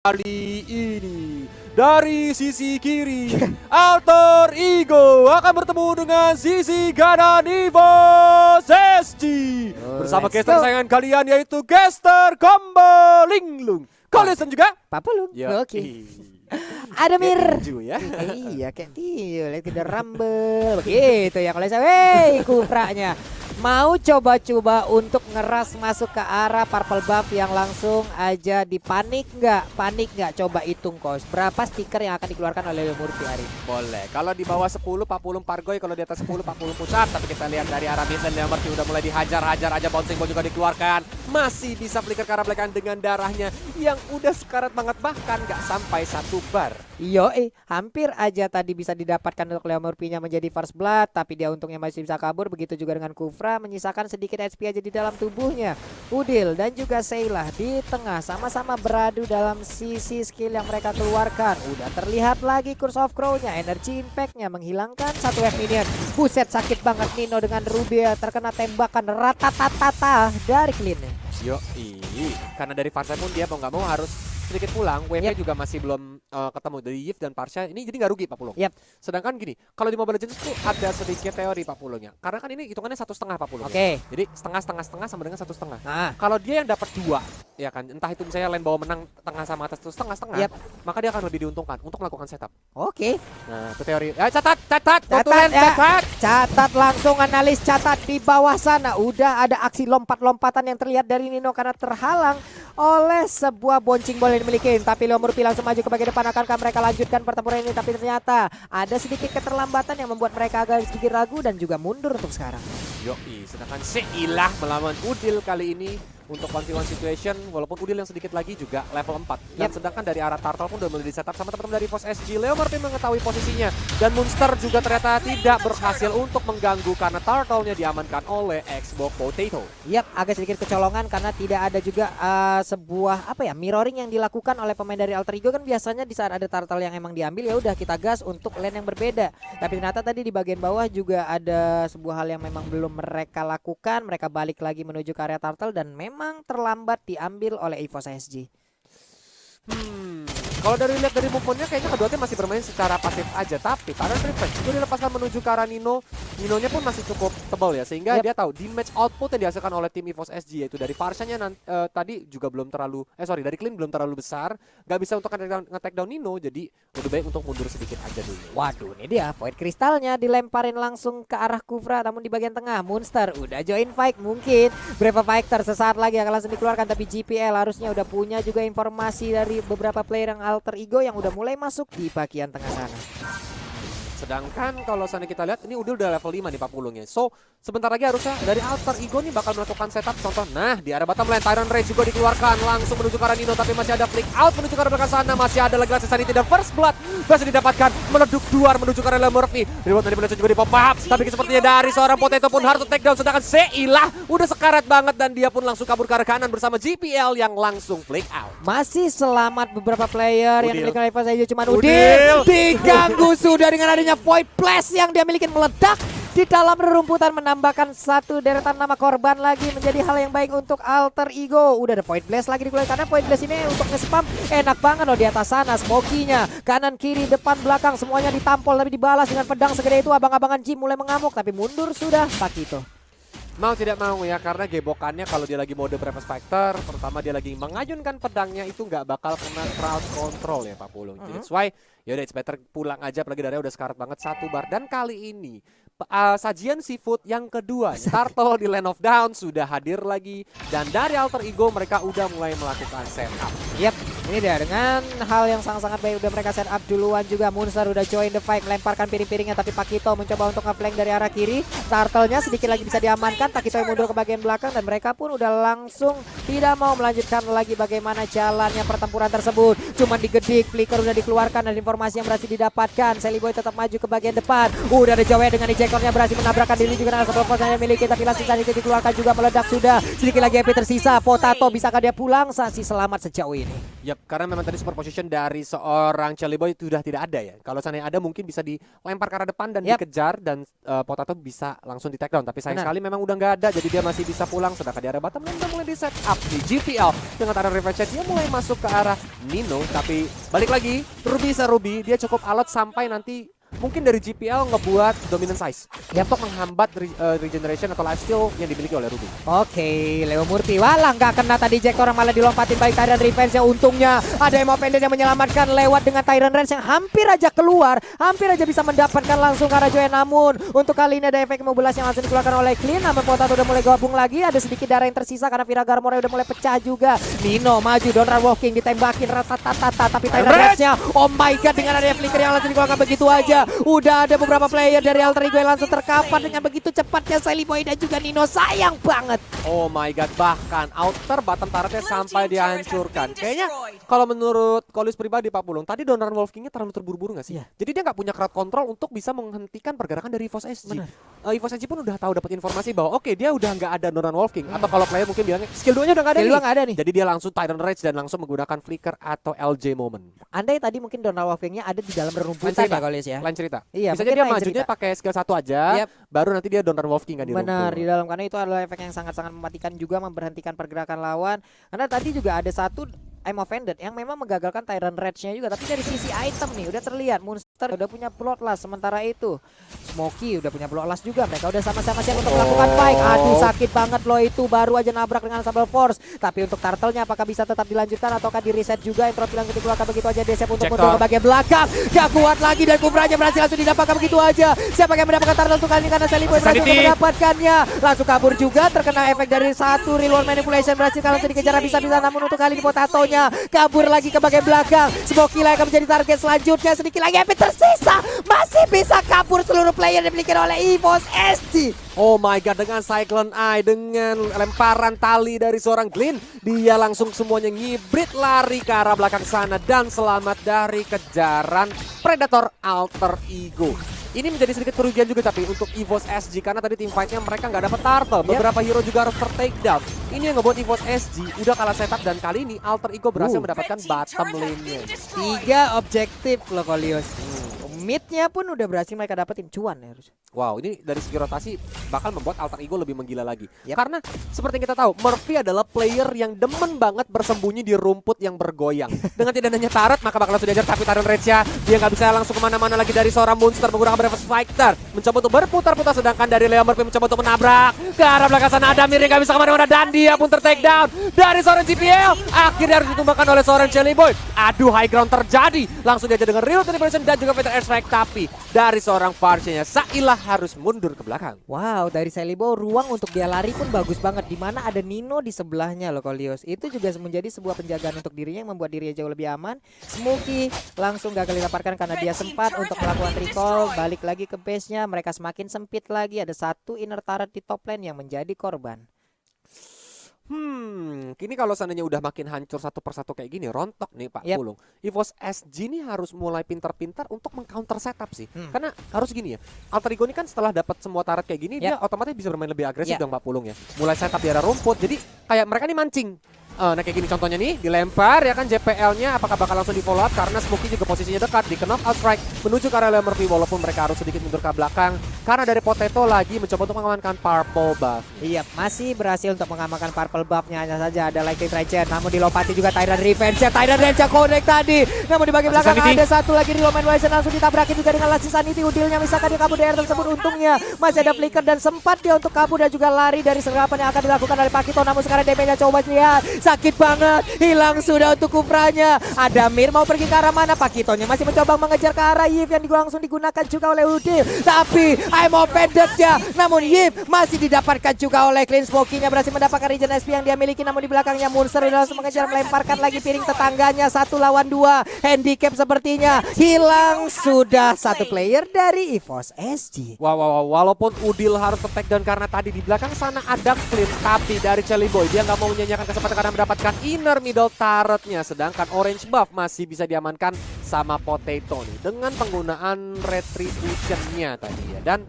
Kali ini dari sisi kiri Alter Ego akan bertemu dengan sisi kanan EVOS SG bersama caster kesayangan kalian yaitu caster Combo Linglung. Kalian juga Pak Pulung. Oke. Ada Mir. Ya. Iya kayak tiul, tidak rumble begitu ya kalau saya. Kupranya mau coba-coba untuk ngeras masuk ke arah purple buff yang langsung aja dipanik nggak? Panik nggak? Coba hitung kos. Berapa stiker yang akan dikeluarkan oleh Murphy hari ini? Boleh. Kalau di bawah 10 40 Pargoy, kalau di atas 10 40 pusat. Tapi kita lihat dari arah mid dan Murphy udah mulai dihajar-hajar aja, bouncing ball juga dikeluarkan. Masih bisa flicker ke arah belakang dengan darahnya yang udah sekarat banget, bahkan nggak sampai 1 bar. Yo, hampir aja tadi bisa didapatkan untuk Leo Murphy-nya menjadi first blood, tapi dia untungnya masih bisa kabur. Begitu juga dengan Kufra, menyisakan sedikit HP aja di dalam tubuhnya. Udil dan juga Seilah di tengah sama-sama beradu dalam sisi skill yang mereka keluarkan. Udah terlihat lagi Curse of Crow-nya, energy impact-nya menghilangkan 1 wave minion. Buset, sakit banget Nino dengan Rubia terkena tembakan ratatatata dari Clean. Yo, karena dari Farsha pun dia mau nggak mau harus sedikit pulang, wave-nya juga masih belum ketemu dari Yves dan Farsha. Ini jadi nggak rugi Pak Pulung. Sedangkan gini, kalau di Mobile Legends tuh ada sedikit teori Pak Pulungnya. Karena kan ini hitungannya 1,5 Pak Pulung. Jadi setengah sama dengan 1,5. Kalau dia yang dapat 2, ya kan, entah itu misalnya lane bawah menang tengah sama atas itu setengah, maka dia akan lebih diuntungkan untuk melakukan setup. Nah, itu teori. Catat langsung, analis catat di bawah sana. Udah ada aksi lompat-lompatan yang terlihat dari Nino karena terhalang oleh sebuah bouncing ball yang dimiliki. Tapi Leo Murphy langsung maju ke bagian depan. Akankah mereka lanjutkan pertempuran ini? Tapi ternyata ada sedikit keterlambatan yang membuat mereka agak sedikit ragu dan juga mundur untuk sekarang. Yoi, sedangkan Seilah melawan Udil kali ini untuk 1v1 situation, walaupun Udil yang sedikit lagi juga level 4. Dan sedangkan dari arah Turtle pun udah mulai di-setup sama teman-teman dari EVOS SG. Leo Murphy mengetahui posisinya dan Monster juga ternyata tidak berhasil untuk mengganggu karena Turtle-nya diamankan oleh Xbox Potato. Agak sedikit kecolongan karena tidak ada juga sebuah mirroring yang dilakukan oleh pemain dari Alter Ego. Kan biasanya di saat ada Turtle yang emang diambil, ya udah kita gas untuk lane yang berbeda. Tapi ternyata tadi di bagian bawah juga ada sebuah hal yang memang belum mereka lakukan. Mereka balik lagi menuju ke area Turtle dan memang terlambat diambil oleh EVOS SG. Kalau lihat dari movement-nya kayaknya kedua tim masih bermain secara pasif aja. Tapi Tyrant Revenge itu dilepaskan menuju ke arah Nino. Nino-nya pun masih cukup tebal ya, sehingga dia tahu damage output yang dihasilkan oleh tim EVOS SG yaitu dari Farsha-nya tadi juga belum terlalu dari Clean belum terlalu besar. Gak bisa untuk nge-take down Nino, jadi lebih baik untuk mundur sedikit aja dulu. Waduh, ini dia Void Kristalnya dilemparin langsung ke arah Kufra, namun di bagian tengah Monster udah join fight. Mungkin berapa fighter sesaat lagi akan langsung dikeluarkan, tapi GPL harusnya udah punya juga informasi dari beberapa player yang Alter Ego yang udah mulai masuk di bagian tengah sana. Sedangkan kalau sana kita lihat ini udah level 5 nih Pak Pulungnya. So sebentar lagi harusnya dari Alter Ego nih bakal melakukan setup. Contoh, nah di arah bottom lane Tyrant Rage juga dikeluarkan langsung menuju ke arah Nino, tapi masih ada flick out menuju ke arah belakang sana. Masih ada lagi Sanity dan First Blood berhasil didapatkan, meleduk duar menuju ke arah Leo Murphy. Reward dari Malaysia juga di pop up, tapi sepertinya dari seorang Potato pun harus take down. Sedangkan Seilah udah sekarat banget dan dia pun langsung kabur ke arah kanan bersama GPL yang langsung flick out. Masih selamat beberapa player yang dimiliki oleh EVOS SG, cuman Udil diganggu sudah dengan adanya Void Blast yang dia miliki meledak di dalam rerumputan, menambahkan satu deretan nama korban lagi menjadi hal yang baik untuk Alter Ego. Udah ada Void Blast lagi dikeluarkan karena Void Blast ini untuk nge-spam enak banget loh di atas sana. Smoky-nya kanan kiri depan belakang semuanya ditampol, tapi dibalas dengan pedang segede itu. Abang-abangan Jim mulai mengamuk, tapi mundur sudah Pakito. Mau tidak mau ya, karena gebokannya kalau dia lagi mode Breakfast Fighter, terutama dia lagi mengayunkan pedangnya itu nggak bakal kena crowd control ya Pak Pulung. That's why yaudah it's better pulang aja, apalagi darahnya udah sekarat banget 1 bar. Dan kali ini sajian seafood yang kedua, Turtle di Land of Dawn sudah hadir lagi. Dan dari Alter Ego mereka udah mulai melakukan setup. Ini dia dengan hal yang sangat-sangat baik, udah mereka setup duluan juga. Monster udah join the fight, melemparkan piring-piringnya, tapi Pakito mencoba untuk nge-flank dari arah kiri. Turtle-nya sedikit lagi bisa diamankan, Pakito yang mundur ke bagian belakang dan mereka pun udah langsung tidak mau melanjutkan lagi bagaimana jalannya pertempuran tersebut. Cuman digedik, flicker udah dikeluarkan dan informasi yang berhasil didapatkan. Sally Boy tetap maju ke bagian depan. Udah ada Jawa dengan eject Injektornya berhasil menabrakkan diri juga dengan sebuah pos yang dimiliki, tapi langsung saja dikeluarkan juga meledak sudah. Sedikit lagi HP tersisa. Potato bisakah dia pulang? Sasi selamat sejauh ini. Yap, karena memang tadi super position dari seorang Chelly Boy itu sudah tidak ada ya. Kalau seandainya ada mungkin bisa dilempar ke arah depan dan dikejar dan Potato bisa langsung di take down. Tapi sayang sekali memang udah nggak ada, jadi dia masih bisa pulang. Sedangkan di arah bottom lane udah mulai di set up di GPL dengan arah revenge dia mulai masuk ke arah Nino. Tapi balik lagi, Ruby dia cukup alot sampai nanti mungkin dari GPL ngebuat dominant size untuk menghambat regeneration atau lifesteal yang dimiliki oleh Ruby. Oke, Leo Murphy walah nggak kena tadi Injektor malah dilompatin baik Tyrant Revenge. Untungnya ada Emo Pendant yang menyelamatkan lewat dengan Tyrant Range yang hampir aja keluar, hampir aja bisa mendapatkan langsung ke arah Joy. Namun untuk kali ini ada efek mobilas yang langsung dikeluarkan oleh Clean. Namun Potato udah mulai gabung lagi, ada sedikit darah yang tersisa karena Vira Garmore udah mulai pecah juga. Nino maju, Donra Walking ditembakin rata-tata, tapi Tyrant Range-nya oh my god dengan ada flicker yang langsung dikeluarkan begitu aja. Udah ada beberapa player dari Alter Ego yang langsung terkapar dengan begitu cepatnya Sally Boy dan juga Nino. Sayang banget. Oh my god, bahkan outer bottom turretnya sampai dihancurkan. Kayaknya kalau menurut Kolis pribadi Pak Pulung, tadi Donoran Wolf King-nya terlalu terburu-buru gak sih? Iya. Jadi dia gak punya crowd control untuk bisa menghentikan pergerakan dari EVOS SG. EVOS SG pun udah tahu dapat informasi bahwa oke, dia udah nggak ada Donoran Wolf King. Atau kalau player mungkin bilangnya skill 2-nya udah nggak ada Skill nih. 2 nggak ada nih. Jadi dia langsung Tyrant Rage dan langsung menggunakan flicker atau LJ moment. Andai tadi mungkin Donald Wolf King-nya ada di dalam rerumputan ya Kolis ya. Lain cerita. Iya, Bisa mungkin dia lain majunya cerita. pakai skill 1 aja, baru nanti dia Donoran Wolf King kan di Benar, rumput. di dalam karena itu adalah efek yang sangat-sangat mematikan juga, memberhentikan pergerakan lawan. Karena tadi juga ada satu I'm Offended yang memang menggagalkan Tyrant Rage-nya juga. Tapi dari sisi item nih udah terlihat Monster udah punya Bloodlust. Sementara itu Smokey udah punya Bloodlust juga. Mereka udah sama-sama siap untuk melakukan fight. Aduh sakit banget loh itu, baru aja nabrak dengan Sable Force. Tapi untuk Turtle-nya apakah bisa tetap dilanjutkan ataukah di reset juga? Intro bilang dikeluarkan begitu aja. Dia siap untuk mundur ke bagian belakang. Gak kuat lagi dan Kubranya berhasil langsung didapatkan begitu aja. Siapa yang mendapatkan Turtle untuk kali ini karena Sally Boy berhasil untuk mendapatkannya. Langsung kabur juga, terkena efek dari satu reload manipulation, berhasil kalau dikejar bisa-bisa. Namun untuk kali ini Potatonya kabur lagi ke bagian belakang. Smokey lah akan menjadi target selanjutnya. Sedikit lagi HP tersisa, masih bisa kabur seluruh player yang dimiliki oleh EVOS SG. Oh my god, dengan Cyclone Eye, dengan lemparan tali dari seorang Glyn, dia langsung semuanya ngibrit lari ke arah belakang sana dan selamat dari kejaran Predator Alter Ego. Ini menjadi sedikit kerugian juga tapi untuk EVOS SG karena tadi tim fight-nya mereka nggak dapat turtle. Beberapa hero juga harus ter-takedown. Ini yang ngebuat EVOS SG udah kalah setup dan kali ini Alter Ego berhasil mendapatkan bottom lane-nya. 3 objektif loh Kolius. Mid-nya pun udah berhasil mereka dapetin, cuan ya harus. Wow, ini dari segi rotasi bakal membuat Alter Ego lebih menggila lagi. Karena seperti yang kita tahu, Murphy adalah player yang demen banget bersembunyi di rumput yang bergoyang. Dengan tidak adanya turret, maka bakal langsung diajar. Tapi Tyrant Rage-nya, dia nggak bisa langsung kemana-mana lagi dari seorang Monster menggunakan Breakfast Fighter. Mencoba untuk berputar-putar, sedangkan dari Leo Murphy mencoba untuk menabrak. Ke arah belakang sana ada Mir yang nggak bisa kemana-mana. Dan dia pun ter-take down dari seorang GPL. Akhirnya harus ditumbangkan oleh seorang Chelly Boy. Aduh, high ground terjadi. Langsung diajar dengan Real Celebration dan juga Fatal Airstrike. Tapi dari seorang Farsianya, Sailah harus mundur ke belakang. Wow, dari Sally Boy ruang untuk dia lari pun bagus banget. Dimana ada Nino di sebelahnya loh Kolius. Itu juga menjadi sebuah penjagaan untuk dirinya yang membuat dirinya jauh lebih aman. Smokey langsung gagal dilemparkan karena dia sempat untuk melakukan recall. Balik lagi ke base-nya, mereka semakin sempit lagi. Ada satu inner turret di top lane yang menjadi korban. Kini kalau seandainya udah makin hancur satu persatu kayak gini, rontok nih Pak Pulung. EVOS SG ini harus mulai pintar-pintar untuk mengcounter setup sih. Karena harus gini ya, Alter Ego ini kan setelah dapat semua turret kayak gini, dia otomatis bisa bermain lebih agresif dong Pak Pulung ya. Mulai setup di arah rumput, jadi kayak mereka nih mancing. Nah kayak gini contohnya nih, dilempar ya kan JPL-nya, apakah bakal langsung di follow up karena Smokey juga posisinya dekat di knock out strike menuju ke arah Leo Murphy walaupun mereka harus sedikit mundur ke belakang karena dari Potato lagi mencoba untuk mengamankan purple buff. Iya, masih berhasil untuk mengamankan purple buff-nya, hanya saja ada Lightning Regen, namun dilompati juga Tyrant Revenge. Tyrant Revenge connect tadi, namun di bagian belakang ada satu lagi reload manipulation langsung ditabrakin juga dengan Last Sanity. Udilnya misalkan dia kabur dari tersebut, untungnya masih ada flicker dan sempat dia untuk kabur dan juga lari dari serapan yang akan dilakukan oleh Pakito. Namun sekarang damage-nya coba lihat, sakit banget, hilang sudah untuk Kupranya. Ada Mir mau pergi ke arah mana, Pakitonya masih mencoba mengejar ke arah Yif yang langsung digunakan juga oleh Udil. Tapi I'm offended ya, namun Yif masih didapatkan juga oleh Clean. Smokey-nya berhasil mendapatkan regen SP yang dia miliki, namun di belakangnya Monster langsung mengejar, melemparkan lagi piring tetangganya. 1 lawan 2, handicap sepertinya hilang sudah satu player dari EVOS SG. Wow, walaupun Udil harus ke take down karena tadi di belakang sana ada Flint, tapi dari Chelly Boy dia nggak mau menyanyiakan kesempatan karena mendapatkan inner middle turretnya, sedangkan orange buff masih bisa diamankan sama Potato nih dengan penggunaan retribution-nya tadi ya. Dan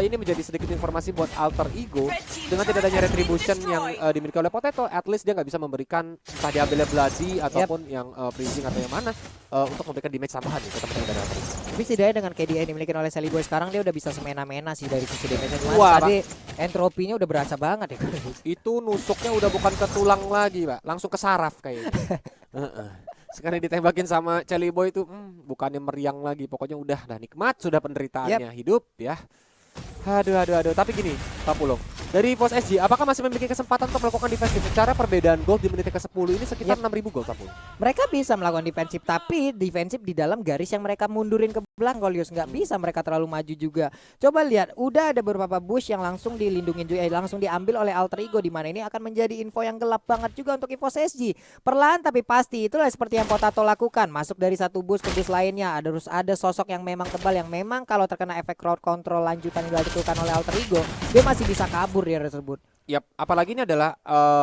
ini menjadi sedikit informasi buat Alter Ego. Dengan tidak adanya retribution yang dimiliki oleh Potato, at least dia nggak bisa memberikan entah diambilnya Bloody ataupun yang freezing atau yang mana untuk memberikan damage tambahan ke teman-teman dari Alter Ego. Tapi setidaknya dengan KDA yang dimiliki oleh Sally Boy sekarang dia udah bisa semena-mena sih dari sisi damage. Wah, Tadi entropinya udah berasa banget ya. Itu nusuknya udah bukan ke tulang lagi, Pak. Langsung ke saraf kayaknya. Sekali ditembakin sama Celi Boy itu bukannya meriang lagi, pokoknya udah nikmat sudah penderitaannya hidup ya. Aduh. Tapi gini, Pak Pulung, dari EVOS SG, apakah masih memiliki kesempatan untuk melakukan defensif? Secara perbedaan gold di menit ke-10 ini sekitar 6.000 gold, Pak Pulung. Mereka bisa melakukan defensif, tapi defensif di dalam garis yang mereka mundurin ke belakang, Golius. Nggak bisa mereka terlalu maju juga. Coba lihat, udah ada beberapa bush yang langsung dilindungin juga, langsung diambil oleh Alter Ego, di mana ini akan menjadi info yang gelap banget juga untuk EVOS SG. Perlahan tapi pasti, itulah seperti yang Potato lakukan. Masuk dari satu bush ke bush lainnya, harus ada sosok yang memang tebal, yang memang kalau terkena efek crowd control lanjutan yang dilakukan oleh Alter Ego, dia masih bisa kabur ya tersebut. Yap, apalagi ini adalah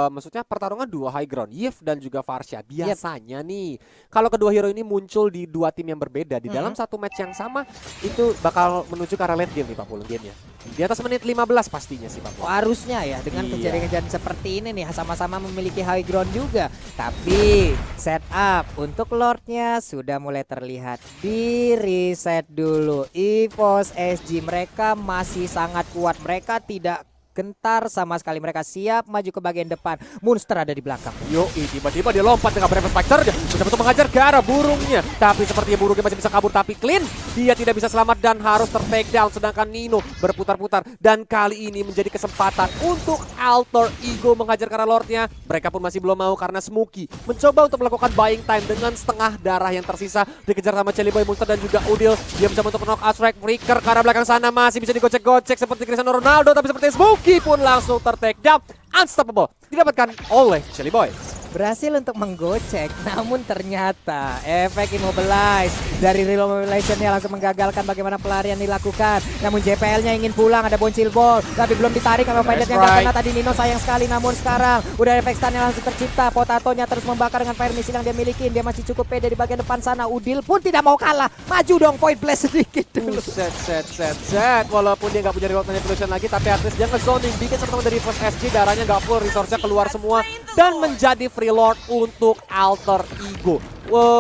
maksudnya pertarungan dua high ground, Yves dan juga Varsha. Biasanya nih, kalau kedua hero ini muncul di dua tim yang berbeda di dalam satu match yang sama, itu bakal menuju ke arah late game nih Pak Pulung gamenya. Di atas menit 15 pastinya sih Pak Pulung. Harusnya ya, dengan kejadian-kejadian seperti ini nih, sama-sama memiliki high ground juga. Tapi setup untuk Lordnya sudah mulai terlihat. Di reset dulu. EVOS SG mereka masih sangat kuat, mereka tidak gentar sama sekali, mereka siap maju ke bagian depan. Monster ada di belakang. Tiba-tiba dia lompat dengan Brevet Fighter, dia betul-betul mengajar ke arah burungnya. Tapi sepertinya burungnya masih bisa kabur, tapi Clean dia tidak bisa selamat dan harus ter-take down. Sedangkan Nino berputar-putar dan kali ini menjadi kesempatan untuk Alter Ego mengajar ke arah Lordnya. Mereka pun masih belum mau karena Smokey mencoba untuk melakukan buying time dengan setengah darah yang tersisa. Dikejar sama Celi Boy, Monster dan juga Udil. Dia mencoba untuk knock out strike Flicker ke arah belakang sana, masih bisa digocek-gocek seperti Cristiano Ronaldo, tapi seperti Smokey pun langsung ter-take down. Unstoppable didapatkan oleh Celi Boy. Berhasil untuk menggocek, namun ternyata efek immobilize dari remobilizationnya langsung menggagalkan bagaimana pelarian dilakukan. Namun JPL-nya ingin pulang, ada boncil ball, tapi belum ditarik sama pilot yang gak kena tadi. Nino sayang sekali, namun sekarang udah efek stun yang langsung tercipta. Potatonya terus membakar dengan fire missile yang dia miliki. Dia masih cukup pede di bagian depan sana. Udil pun tidak mau kalah, maju dong point blast sedikit dulu. Set. Walaupun dia nggak punya reload manipulation lagi, tapi at least dia nge-zoning, bikin teman-teman dari EVOS SG darahnya nggak full, resource-nya keluar semua dan menjadi free Lord untuk Alter Ego.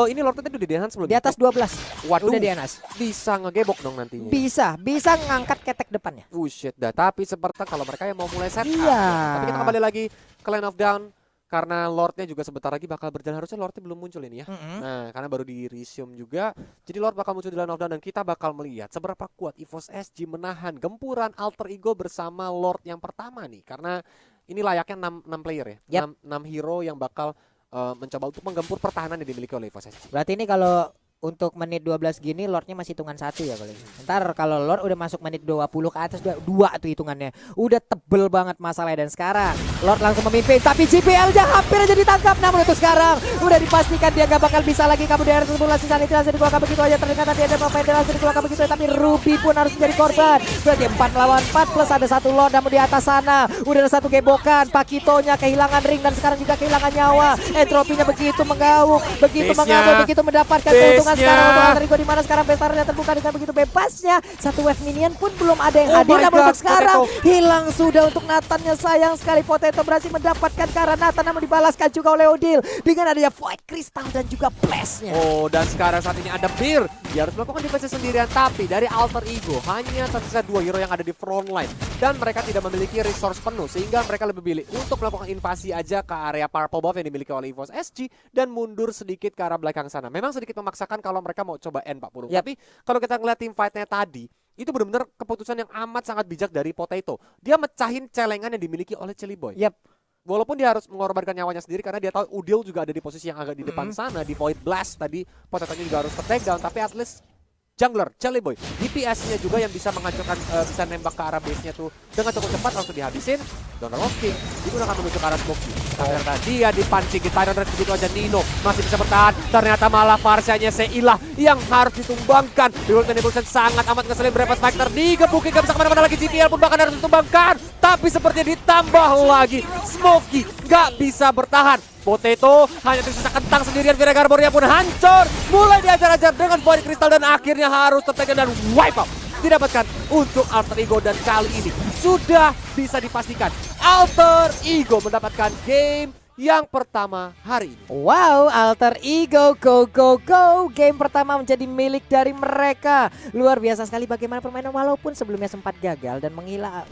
Ini Lord tadi udah di-enhance sebelum di atas 12. Waduh, udah di-enhance. Bisa ngegebok dong nantinya. Bisa ngangkat ketek depannya. Shit dah, tapi seperti kalau mereka yang mau mulai set up. Iya. Tapi kita kembali lagi ke Line of Down. Karena Lordnya juga sebentar lagi bakal berjalan, harusnya Lordnya belum muncul ini ya. Nah, karena baru di resume juga, jadi Lord bakal muncul di Line of Down dan kita bakal melihat seberapa kuat EVOS SG menahan gempuran Alter Ego bersama Lord yang pertama nih. Karena ini layaknya 6 player ya, 6 hero yang bakal mencoba untuk menggempur pertahanan yang dimiliki oleh EVOS SG. Berarti ini kalau untuk menit 12 gini Lordnya masih hitungan 1 ya paling. Ntar kalau Lord udah masuk menit 20 ke atas 2 tuh hitungannya. Udah tebel banget masalahnya, dan sekarang Lord langsung memimpin, tapi JPL-nya hampir aja ditangkap. Namun untuk sekarang udah dipastikan dia gak bakal bisa lagi kabur dari tersebut. Langsung langsung dikeluarkan begitu aja, ternyata dia ada pemain langsung dikeluarkan begitu aja, tapi Ruby pun harus menjadi korban. Berarti 4 lawan 4 plus ada 1 Lord. Namun di atas sana udah ada 1 gebokan. Pakitonya kehilangan ring dan sekarang juga kehilangan nyawa. Entropinya begitu mengaung, begitu mengambil, begitu mendapatkan keuntungan. Sekarang untuk Alter Ego, di mana sekarang besarnya terbuka dengan begitu bebasnya. 1 wave minion pun belum ada yang hadir. Namun untuk sekarang hilang sudah untuk Nathan-nya. Sayang sekali Potato berhasil mendapatkan ke arah Nathan, namun dibalaskan juga oleh Odil dengan adanya Void Crystal dan juga Blast-nya. Dan sekarang saat ini ada Beer. Dia harus melakukan defense sendirian, tapi dari Alter Ego hanya tersisa 2 hero yang ada di front line dan mereka tidak memiliki resource penuh, sehingga mereka lebih pilih untuk melakukan invasi aja ke area Purple Buff yang dimiliki oleh EVOS SG dan mundur sedikit ke arah belakang sana. Memang sedikit memaksakan kalau mereka mau coba end Pak Purung. Tapi kalau kita ngeliat team fight-nya tadi, itu benar-benar keputusan yang amat sangat bijak dari Potato. Dia mecahin celengan yang dimiliki oleh Celi Boy. Walaupun dia harus mengorbankan nyawanya sendiri karena dia tahu Udil juga ada di posisi yang agak di depan sana, di Void Blast tadi. Potatonya juga harus ter-take down, tapi at least jungler Celi Boy, DPS-nya juga yang bisa menghancurkan, bisa nembak ke arah base-nya tuh dengan cukup cepat, langsung dihabisin. Donald of King digunakan menuju ke arah Smokey. Ternyata dia dipancing di Tyrant Red begitu aja. Nino masih bisa bertahan, ternyata malah Varsha-nya Seilah yang harus ditumbangkan. Reload Manipulation sangat amat ngeselin. Brevet Fighter digebukin, gak bisa kemana-mana lagi. GPL pun bahkan harus ditumbangkan, tapi sepertinya ditambah lagi. Smokey gak bisa bertahan. Potato hanya tersisa kentang sendirian. Vira Garboria pun hancur, mulai diajar-ajar dengan Void Crystal dan akhirnya harus tertekan dan wipe out. didapatkan untuk Alter Ego dan kali ini sudah bisa dipastikan Alter Ego mendapatkan game yang pertama hari ini. Wow, Alter Ego, go go go. Game pertama menjadi milik dari mereka. Luar biasa sekali bagaimana permainan walaupun sebelumnya sempat gagal dan menghilang